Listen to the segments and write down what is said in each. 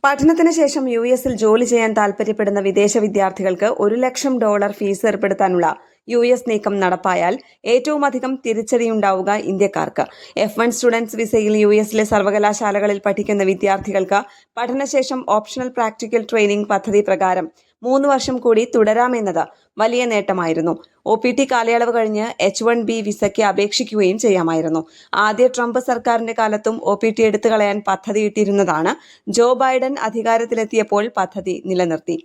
പഠനത്തിന് ശേഷം യുഎസിൽ ജോലി ചെയ്യാൻ താൽപര്യപ്പെടുന്ന വിദേശ വിദ്യാർത്ഥികൾക്ക് $1,00,000 ഫീസ് ഏർപ്പെടുത്താനുള്ള യുഎസ് നീക്കം നടപ്പായാൽ ഏറ്റവുമധികം തിരിച്ചടിയുണ്ടാവുക ഇന്ത്യക്കാർക്ക്. F1 സ്റ്റുഡൻസ് വിസയിൽ യുഎസിലെ സർവകലാശാലകളിൽ പഠിക്കുന്ന വിദ്യാർത്ഥികൾക്ക് പഠനശേഷം ഓപ്ഷണൽ പ്രാക്ടിക്കൽ ട്രെയിനിംഗ് പദ്ധതി പ്രകാരം 3 വർഷം കൂടി തുടരാമെന്നത് വലിയ നേട്ടമായിരുന്നു. OPT കാലയളവ് കഴിഞ്ഞ് H1B വിസയ്ക്ക് അപേക്ഷിക്കുകയും ചെയ്യാമായിരുന്നു. ആദ്യ ട്രംപ് സർക്കാരിന്റെ കാലത്തും OPT എടുത്തുകളയാൻ പദ്ധതിയിട്ടിരുന്നതാണ്. ജോ ബൈഡൻ അധികാരത്തിലെത്തിയപ്പോൾ പദ്ധതി നിലനിർത്തി.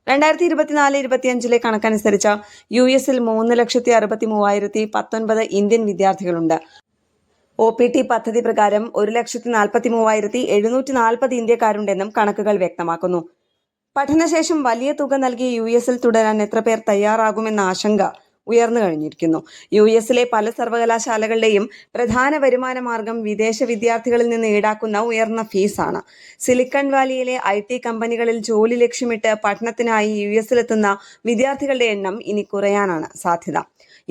2024-25 കണക്കനുസരിച്ച് യുഎസിൽ 3,63,019 ഇന്ത്യൻ വിദ്യാർത്ഥികളുണ്ട്. OPT പദ്ധതി പ്രകാരം 1,43,740 ഇന്ത്യക്കാരുണ്ടെന്നും കണക്കുകൾ വ്യക്തമാക്കുന്നു. പഠനശേഷം വലിയ തുക നൽകി യുഎസിൽ തുടരാൻ എത്ര പേർ തയ്യാറാകുമെന്ന ആശങ്ക ഉയർന്നു കഴിഞ്ഞിരിക്കുന്നു. യുഎസിലെ പല സർവകലാശാലകളുടെയും പ്രധാന വരുമാന മാർഗം വിദേശ വിദ്യാർത്ഥികളിൽ നിന്ന് ഈടാക്കുന്ന ഉയർന്ന ഫീസാണ്. സിലിക്കൺ വാലിയിലെ IT കമ്പനികളിൽ ജോലി ലക്ഷ്യമിട്ട് പഠനത്തിനായി യുഎസിലെത്തുന്ന വിദ്യാർത്ഥികളുടെ എണ്ണം ഇനി കുറയാനാണ് സാധ്യത.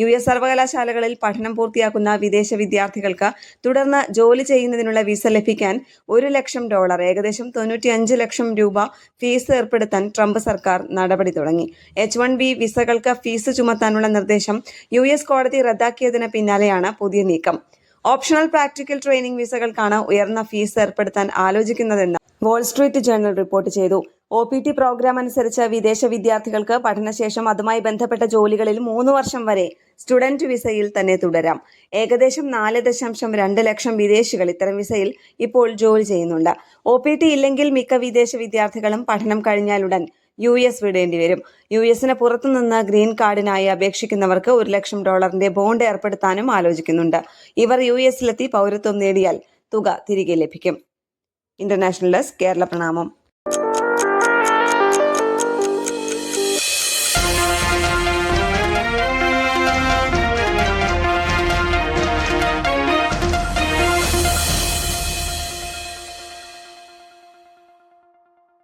US സർവകലാശാലകളിൽ പഠനം പൂർത്തിയാക്കുന്ന വിദേശ വിദ്യാർത്ഥികൾക്ക് തുടർന്ന് ജോലി ചെയ്യുന്നതിനുള്ള വിസ ലഭിക്കാൻ $1,00,000 ഏകദേശം 95 ലക്ഷം രൂപ ഫീസ് ഏർപ്പെടുത്താൻ ട്രംപ് സർക്കാർ നടപടി തുടങ്ങി. H1B വിസകൾക്ക് ഫീസ് ചുമത്താനുള്ള നിർദ്ദേശം US കോടതി റദ്ദാക്കിയതിന് പിന്നാലെയാണ് പുതിയ നീക്കം. ഓപ്ഷണൽ പ്രാക്ടിക്കൽ ട്രെയിനിംഗ് വിസകൾക്കാണ് ഉയർന്ന ഫീസ് ഏർപ്പെടുത്താൻ ആലോചിക്കുന്നതെന്ന് വാൾ സ്ട്രീറ്റ് ജേർണൽ റിപ്പോർട്ട് ചെയ്തു. OPT പ്രോഗ്രാം അനുസരിച്ച് വിദേശ വിദ്യാർത്ഥികൾക്ക് പഠനശേഷം അതുമായി ബന്ധപ്പെട്ട ജോലികളിൽ 3 വർഷം വരെ സ്റ്റുഡന്റ് വിസയിൽ തന്നെ തുടരാം. ഏകദേശം 4.2 ലക്ഷം വിദേശികൾ ഇത്തരം വിസയിൽ ഇപ്പോൾ ജോലി ചെയ്യുന്നുണ്ട്. OPT ഇല്ലെങ്കിൽ മിക്ക വിദേശ വിദ്യാർത്ഥികളും പഠനം കഴിഞ്ഞാലുടൻ US വിടേണ്ടി വരും. യുഎസിന് പുറത്തുനിന്ന് ഗ്രീൻ കാർഡിനായി അപേക്ഷിക്കുന്നവർക്ക് $1,00,000 ബോണ്ട് ഏർപ്പെടുത്താനും ആലോചിക്കുന്നുണ്ട്. ഇവർ യുഎസിലെത്തി പൗരത്വം നേടിയാൽ തുക തിരികെ ലഭിക്കും. ഇന്റർനാഷണൽ ഡെസ്ക്, കേരള പ്രണാമം.